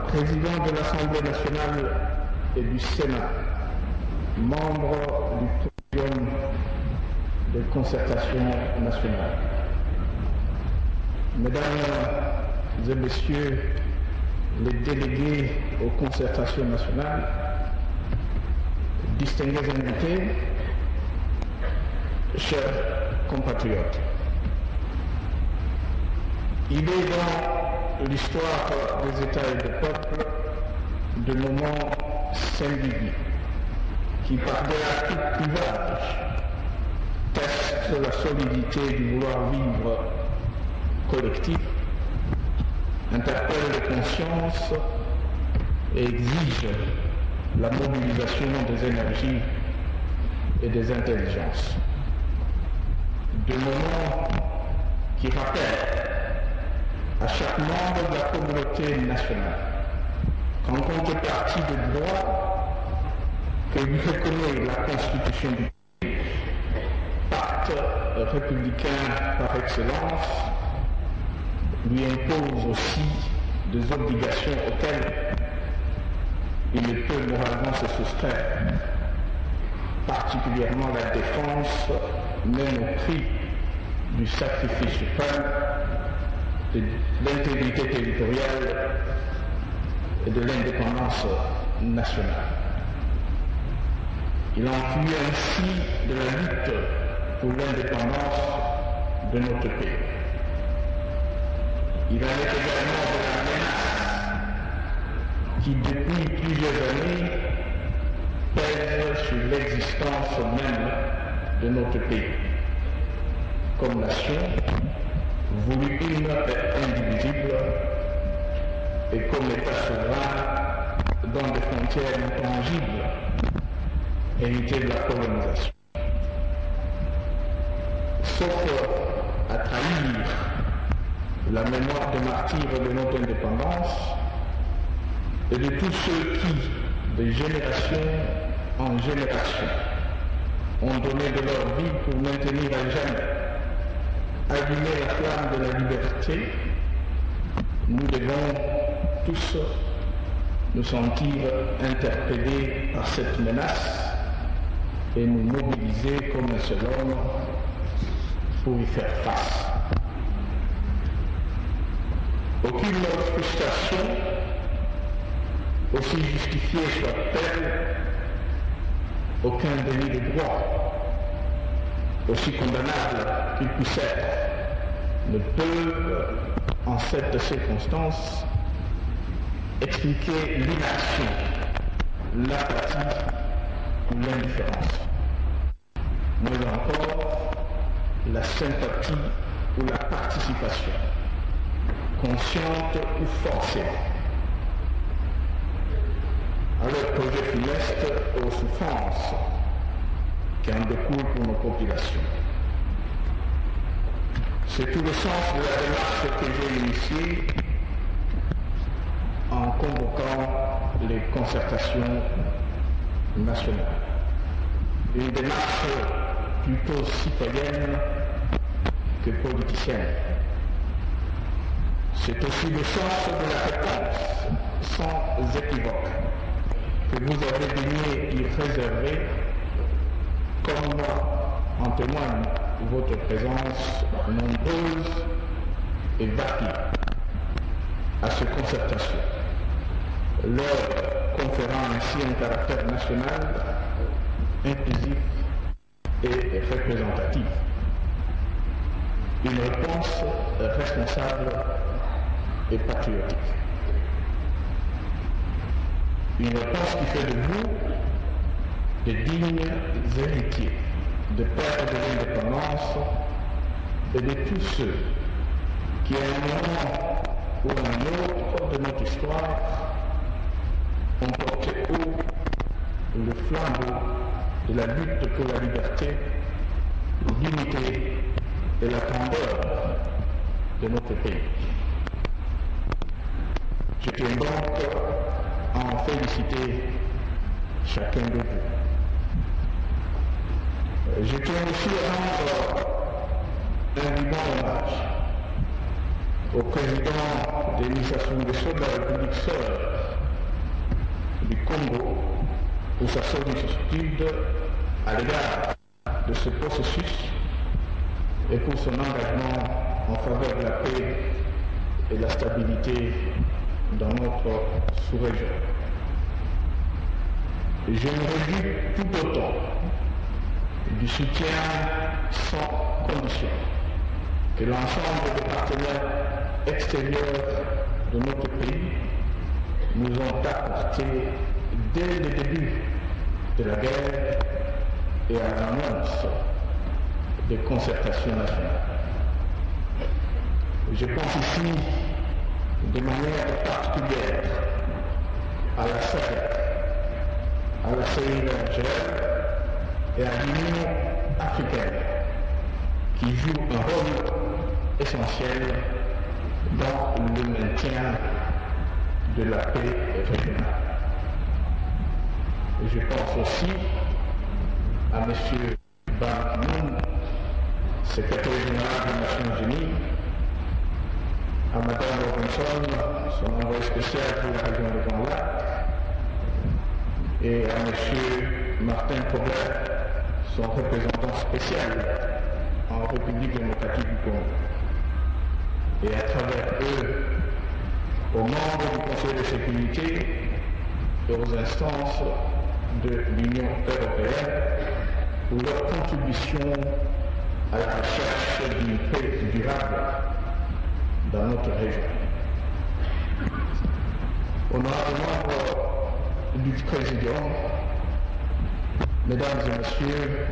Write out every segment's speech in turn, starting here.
président de l'Assemblée nationale et du Sénat, membre du Podium de concertation nationale, Mesdames et Messieurs les délégués aux concertations nationales, distingués invités, chers compatriotes, il est dans l'histoire des États et des peuples de moments singuliers qui, par-delà tout clivage, testent la solidité du vouloir vivre collectif, interpellent les consciences et exigent la mobilisation des énergies et des intelligences. De moments qui rappellent à chaque membre de la communauté nationale qu'en contrepartie de droits que lui reconnaît la Constitution du pays, pacte républicain par excellence, lui impose aussi des obligations auxquelles il ne peut moralement se soustraire, particulièrement la défense, même au prix du sacrifice suprême, de l'intégrité territoriale et de l'indépendance nationale. Il en fut ainsi de la lutte pour l'indépendance de notre pays. Il en est également de la menace qui, depuis plusieurs années, pèse sur l'existence même de notre pays. Comme nation, voulu une et indivisible, et comme État souverain dans des frontières intangibles, héritées de la colonisation. Sauf à trahir la mémoire des martyrs de notre indépendance et de tous ceux qui, de génération en génération, ont donné de leur vie pour maintenir à jamais allumer la flamme de la liberté, nous devons tous nous sentir interpellés par cette menace et nous mobiliser comme un seul homme pour y faire face. Aucune frustration, aussi justifiée soit-elle, aucun délit de droit, aussi condamnable qu'il puisse être, ne peut, en cette circonstance, expliquer l'inaction, l'apathie ou l'indifférence. Moins encore, la sympathie ou la participation, consciente ou forcée, à leur projet funeste aux souffrances qui en découlent pour nos populations. C'est tout le sens de la démarche que j'ai initiée en convoquant les concertations nationales. Une démarche plutôt citoyenne que politicienne. C'est aussi le sens de la réponse, sans équivoque, que vous avez daigné y réserver, comme en témoigne votre présence nombreuse et variée à ces concertations, leur conférant ainsi un caractère national, inclusif et représentatif. Une réponse responsable et patriotique. Une réponse qui fait de vous de dignes héritiers de pères de l'indépendance et de tous ceux qui, à un moment ou à un autre de notre histoire, ont porté haut le flambeau de la lutte pour la liberté, l'unité et la grandeur de notre pays. Je tiens donc à en féliciter chacun de vous. Je tiens aussi à rendre un vivant hommage au président de l'initiation des soldats de la République sœur, du Congo pour sa sollicitude à l'égard de ce processus et pour son engagement en faveur de la paix et de la stabilité dans notre sous-région. Je me réjouis tout autant du soutien sans condition que l'ensemble des partenaires extérieurs de notre pays nous ont apporté dès le début de la guerre et à l'annonce des concertations nationales. Je pense ici de manière particulière à la SADC, à la CIRGL et à l'Union africaine qui jouent un rôle essentiel dans le maintien de la paix régionale. Et je pense aussi à M. Ban Ki-moon, secrétaire général des Nations Unies, à Mme Robinson, son envoyé spécial pour la région de Grand Lac, et à M. Martin Kobler, son représentant spécial en République démocratique du Congo. Et à travers eux, aux membres du Conseil de sécurité et aux instances de l'Union européenne pour leur contribution à la recherche d'une paix durable dans notre région. Honorables membres du Président, Mesdames et Messieurs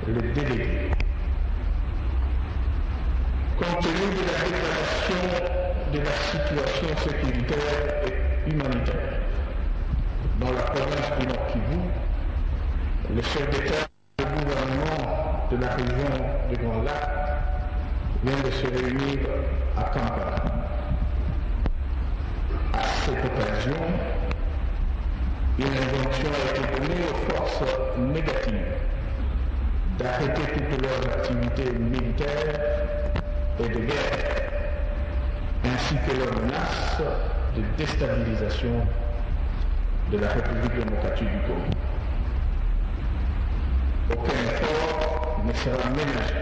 les délégués, compte tenu de la dégradation de la situation sécuritaire et humanitaire dans la province du Nord Kivu, le chef d'État et le gouvernement de la région du Grand Lac vient de se réunir à Kampala. À cette occasion, une injonction a été donnée aux forces négatives d'arrêter toutes leurs activités militaires et de guerre, ainsi que leurs menaces de déstabilisation de la République démocratique du Congo. Aucun effort ne sera ménagé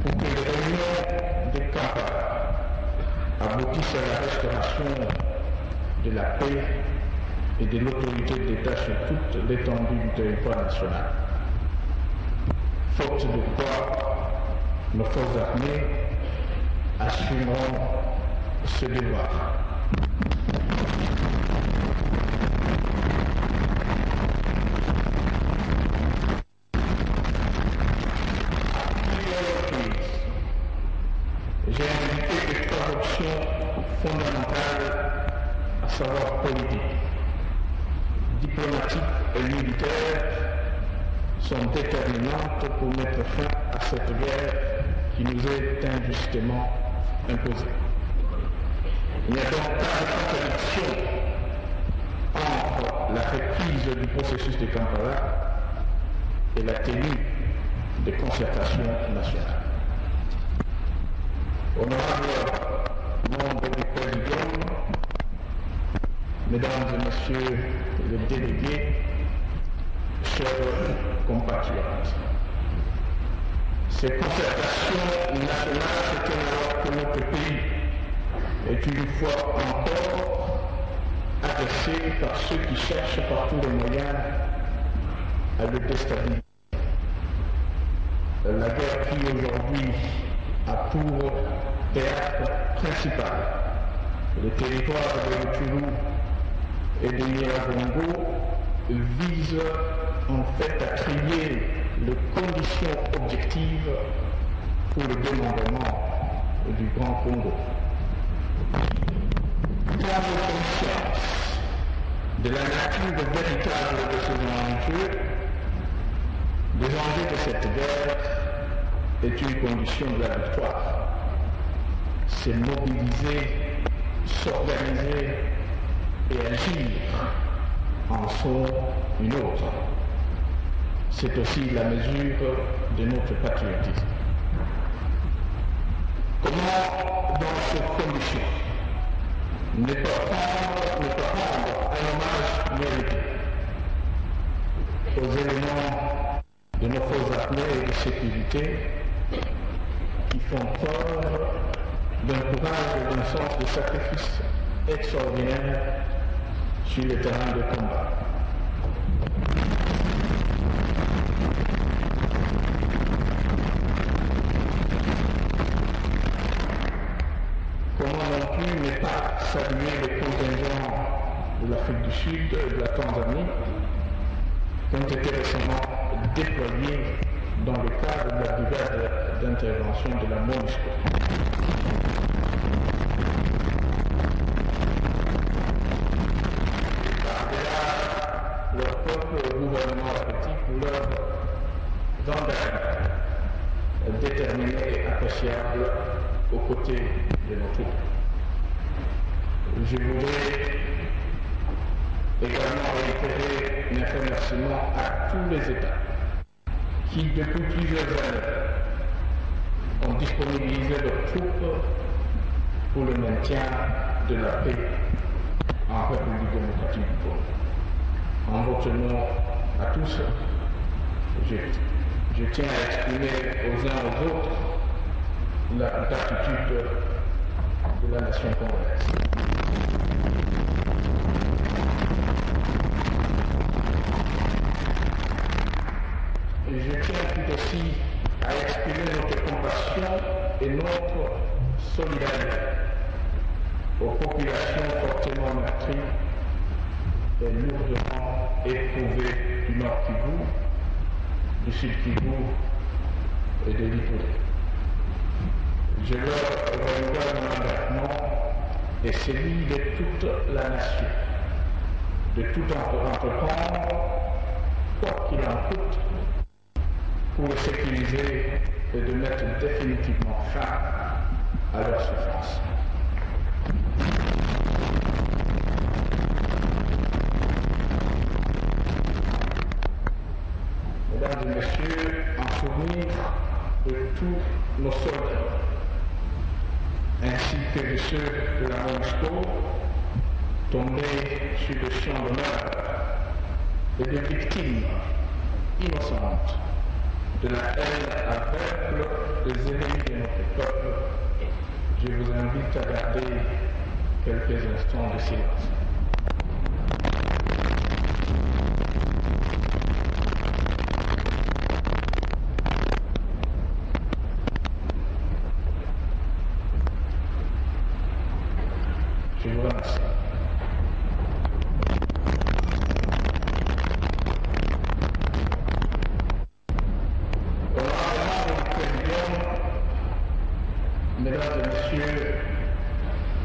pour que les réunions de Kampala aboutissent à la restauration de la paix et de l'autorité d'État sur toute l'étendue du territoire national. Faute de quoi, nos forces armées assumeront ce devoir. J'ai indiqué les trois options fondamentales, à savoir politique, diplomatique et militaire, sont déterminantes pour mettre fin à cette guerre qui nous est injustement imposée. Il n'y a donc pas de contradiction entre la reprise du processus de Kampala et la tenue des concertations nationales. Honorables membres du Président, Mesdames et Messieurs les délégués, chers compatriotes, ces concertations nationales se tiennent alors que notre pays est une fois encore agressé par ceux qui cherchent par tous les moyens à le déstabiliser. La guerre qui aujourd'hui a pour théâtre principal le territoire de Rutshuru et de Nyiragongo vise en fait à créer les conditions objectives pour le démembrement du Grand Congo. Prendre conscience de la nature véritable de ces enjeux, des enjeux de cette guerre, est une condition de la victoire. C'est mobiliser, s'organiser et agir en sont une autre. C'est aussi la mesure de notre patriotisme. Comment, dans ces conditions, ne pas rendre à hommage mérité aux éléments de nos forces armées et de sécurité qui font preuve d'un courage et d'un sens de sacrifice extraordinaire sur le terrain de combat. Comment non plus ne pas saluer les contingents de l'Afrique du Sud et de la Tanzanie qui ont été récemment déployés dans le cadre de la brigade d'intervention de la MONUSCO. Par-delà leur propre gouvernement respectif pour leur engagement déterminé et appréciable aux côtés de nos troupes. Je voudrais également réitérer mes remerciements à tous les États qui, depuis plusieurs années, ont disponibilisé leurs troupes pour le maintien de la paix en République démocratique du Congo. En votre nom à tous, je tiens à exprimer aux uns aux autres la gratitude de la nation congolaise. Et je tiens tout aussi à exprimer notre compassion et notre solidarité aux populations fortement meurtries et lourdement éprouvées du Nord Kivu, du Sud Kivu et de l'Ituri. Je leur renouvelle mon engagement et celui de toute la nation, de tout entreprendre, quoi qu'il en coûte, pour les sécuriser et de mettre définitivement fin à leur souffrance. Mesdames et messieurs, en souvenir de tous nos soldats, ainsi que de ceux de la MONUSCO tombés sur le champ d'honneur et de victimes innocentes de la haine aveugle des ennemis de notre peuple, je vous invite à garder quelques instants de silence. Je vous remercie. Mesdames et messieurs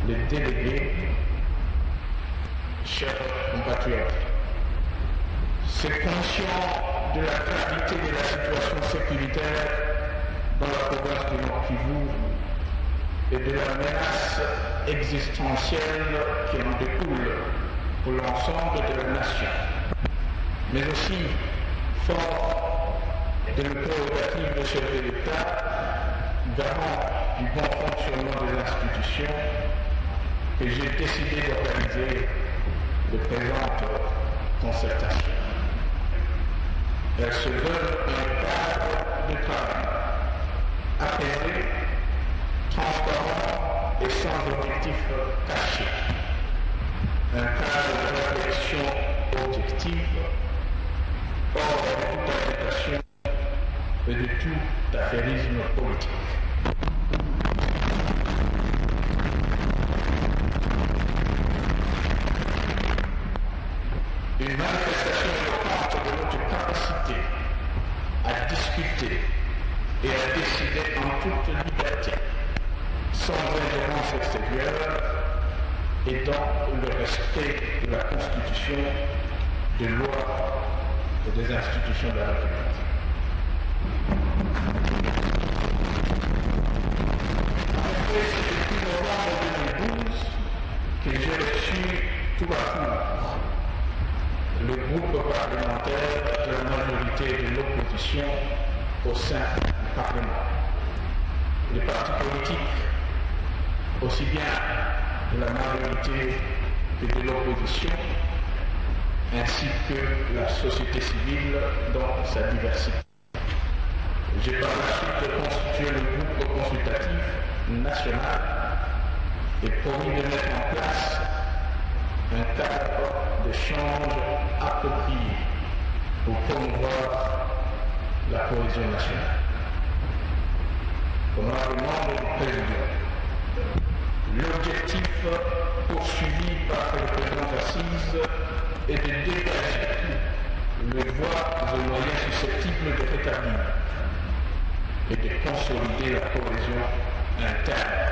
les délégués, chers compatriotes, c'est conscient de la gravité de la situation sécuritaire dans la province du Nord Kivu et de la menace existentielle qui en découle pour l'ensemble de la nation, mais aussi fort de nos prérogatives de chef de l'État, garant du bon fonctionnement des institutions, que j'ai décidé d'organiser de présentes concertations. Elles se veulent un cadre de travail apaisé, transparent et sans objectif caché. Un cadre de réflexion objective, hors de toute affectation et de tout affairisme politique. Une manifestation éloquente de notre capacité à discuter et à décider en toute liberté, sans ingérence extérieure et dans le respect de la Constitution, des lois et des institutions de la République. En effet, c'est depuis novembre 2012 que j'ai reçu tout à coup le groupe parlementaire de la majorité de l'opposition au sein du Parlement. Les partis politiques, aussi bien de la majorité que de l'opposition, ainsi que la société civile dans sa diversité. J'ai par la suite constitué le groupe consultatif national et promis de mettre en place un cadre d'échange approprié pour promouvoir la cohésion nationale. Honorable membre du président, l'objectif poursuivi par le président Assise est de dégager les voies et moyens susceptibles de rétablir et de consolider la cohésion interne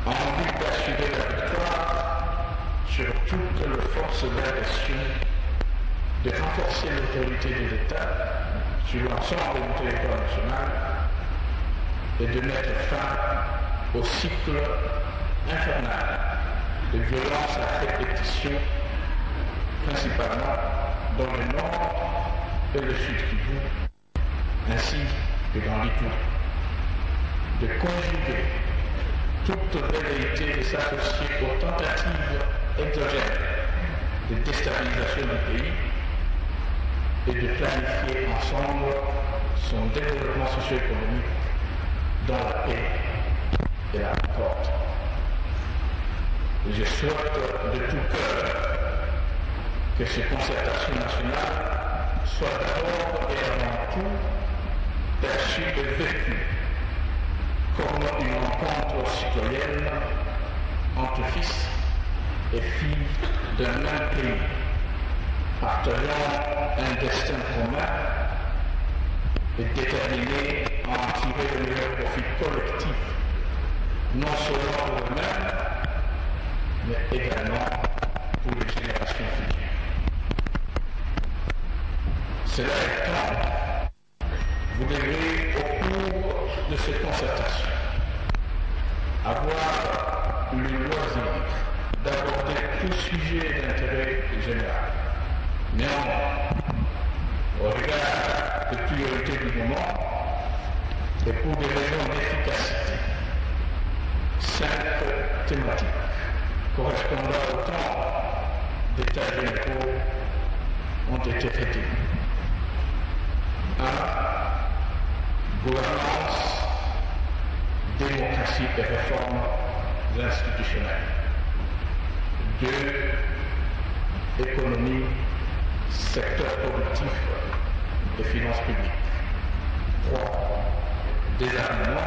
en vue d'assurer la victoire sur toutes les forces d'agression, de renforcer l'autorité de l'État sur l'ensemble du territoire national et de mettre fin au cycle infernal de violences à répétition, principalement dans le nord et le sud Kivu, ainsi que dans l'Ituri, de conjuguer toute velléité de s'associer aux tentatives exogènes de déstabilisation du pays et de planifier ensemble son développement socio-économique dans la paix et la concorde. Je souhaite de tout cœur que ces concertations nationales soient d'abord et avant tout perçues et vécues comme une rencontre citoyenne entre fils et filles d'un même pays, partageant un destin commun et déterminés à en tirer le meilleur profit collectif, non seulement pour eux-mêmes, mais également pour les générations futures. Cela étant, vous devez, au cours de cette concertation, avoir le loisir d'aborder tout sujet d'intérêt général. Néanmoins, au regard des priorités du moment et pour des raisons d'efficacité, 5 thématiques correspondant au temps d'état généraux ont été traitées. 1. Gouvernance, démocratie et réformes institutionnelles. 2. Économie, secteur productif et finances publiques. 3. Désarmement,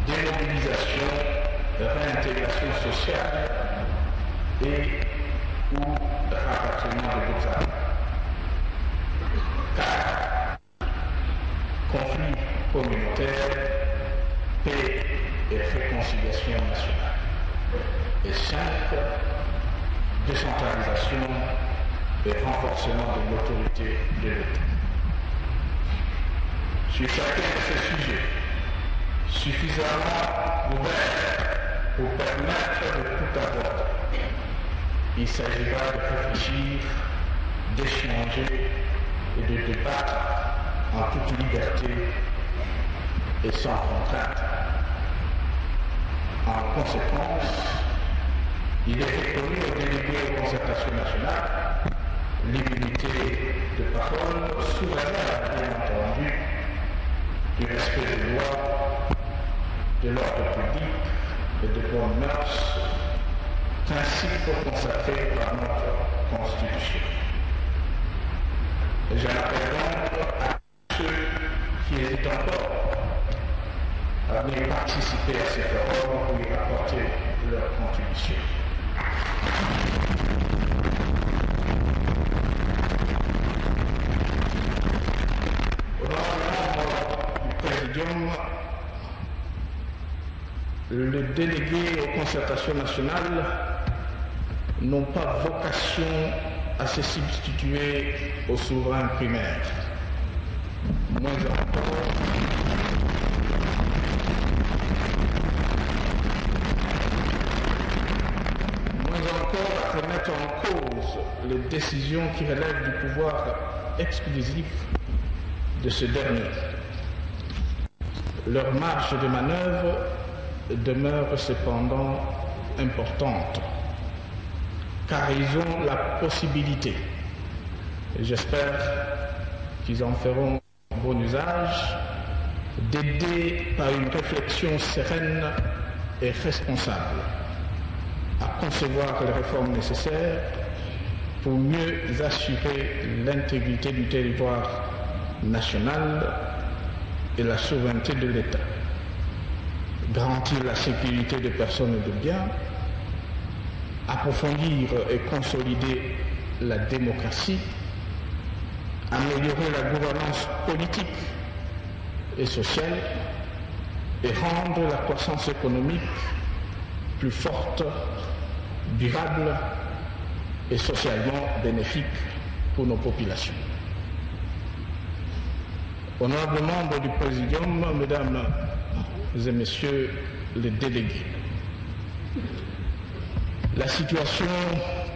démobilisation, réintégration sociale et ou rapatriement de groupes armés. 4. Conflit communautaire, paix et réconciliation nationale. Et 5. Décentralisation et renforcement de l'autorité de l'État. Sur chacun de ces sujets, suffisamment ouvert pour permettre de tout aborder, il s'agira de réfléchir, d'échanger et de débattre en toute liberté et sans contrainte. En conséquence, il est reconnu aux délégués aux concertations nationales l'immunité de parole sous réserve, bien entendu, du respect des lois, de l'ordre public et de bonnes mœurs, principes consacrés par notre Constitution. Et j'en appelle donc à ceux qui hésitent encore à venir participer à ces forums pour y apporter leur contribution. Les délégués aux concertations nationales n'ont pas vocation à se substituer aux souverains primaires. Moins encore à remettre en cause les décisions qui relèvent du pouvoir exclusif de ce dernier. Leur marge de manœuvre demeure cependant importante. car ils ont la possibilité, et j'espère qu'ils en feront bon usage, d'aider par une réflexion sereine et responsable à concevoir les réformes nécessaires pour mieux assurer l'intégrité du territoire national et la souveraineté de l'État, garantir la sécurité des personnes et des biens, approfondir et consolider la démocratie, améliorer la gouvernance politique et sociale et rendre la croissance économique plus forte, durable et socialement bénéfique pour nos populations. Honorables membres du Présidium, Mesdames et Messieurs les délégués, la situation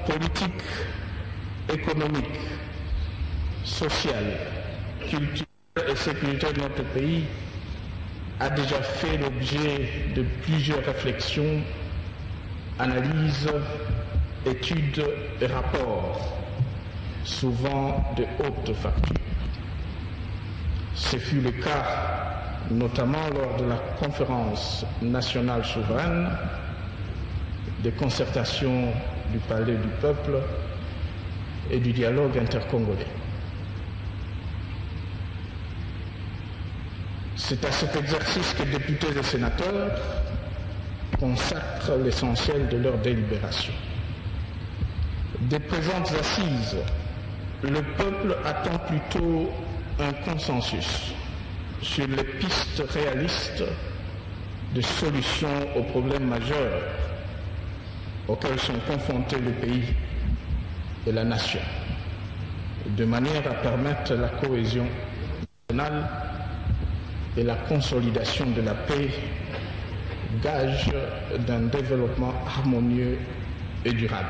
politique, économique, sociale, culturelle et sécuritaire de notre pays a déjà fait l'objet de plusieurs réflexions, analyses, études et rapports, souvent de haute facture. Ce fut le cas notamment lors de la conférence nationale souveraine, des concertations du Palais du Peuple et du dialogue intercongolais. C'est à cet exercice que députés et sénateurs consacrent l'essentiel de leur délibération. Des présentes assises, le peuple attend plutôt un consensus sur les pistes réalistes de solutions aux problèmes majeurs auxquels sont confrontés le pays et la nation, de manière à permettre la cohésion nationale et la consolidation de la paix, gage d'un développement harmonieux et durable.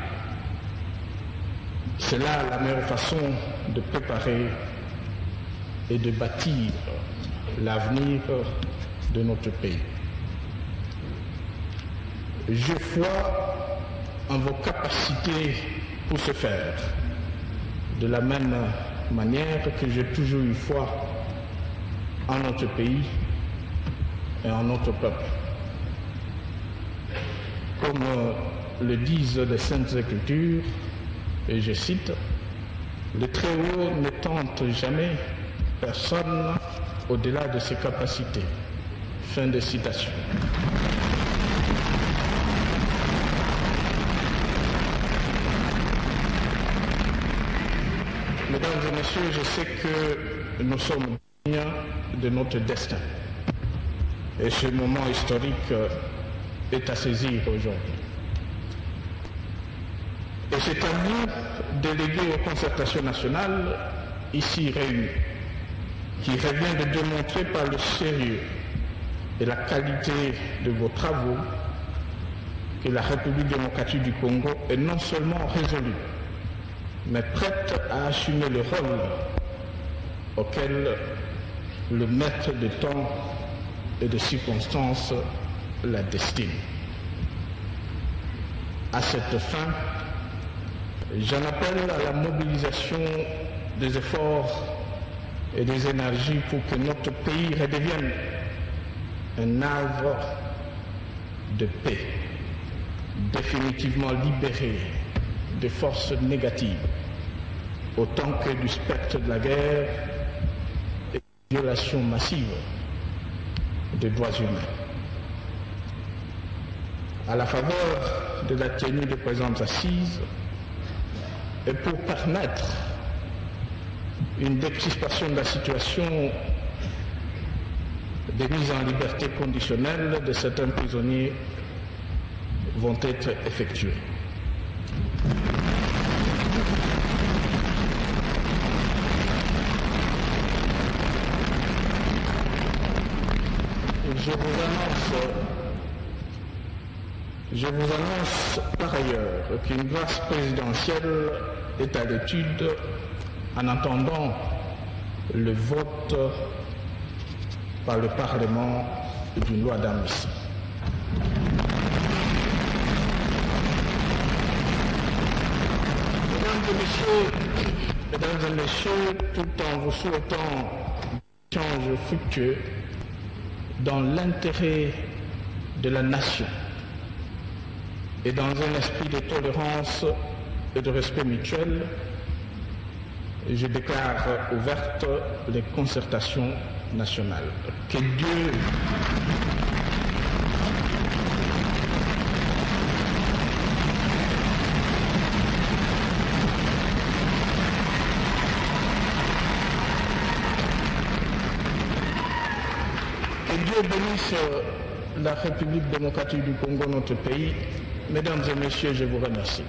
C'est là la meilleure façon de préparer et de bâtir l'avenir de notre pays. Je crois en vos capacités pour ce faire, de la même manière que j'ai toujours eu foi en notre pays et en notre peuple. Comme le disent les Saintes Écritures, et je cite, « Le Très-Haut ne tente jamais personne au-delà de ses capacités. » Fin de citation. Mesdames et messieurs, je sais que nous sommes dignes de notre destin. Et ce moment historique est à saisir aujourd'hui. Et c'est à vous, délégués aux concertations nationales, ici réunis, qui revient de démontrer par le sérieux et la qualité de vos travaux que la République démocratique du Congo est non seulement résolue, mais prête à assumer le rôle auquel le maître de temps et de circonstances la destine. À cette fin, j'en appelle à la mobilisation des efforts et des énergies pour que notre pays redevienne un havre de paix, définitivement libéré des forces négatives, autant que du spectre de la guerre et des violations massives des droits humains. À la faveur de la tenue des présentes assises, et pour permettre une décrispation de la situation des mises en liberté conditionnelle de certains prisonniers vont être effectuées. Je vous annonce par ailleurs qu'une grâce présidentielle est à l'étude en attendant le vote par le Parlement d'une loi d'amnistie. Mesdames et messieurs, tout en vous souhaitant un échange fructueux dans l'intérêt de la nation et dans un esprit de tolérance et de respect mutuel, je déclare ouvertes les concertations nationales. Que Dieu bénisse la République démocratique du Congo, notre pays. Mesdames et messieurs, je vous remercie.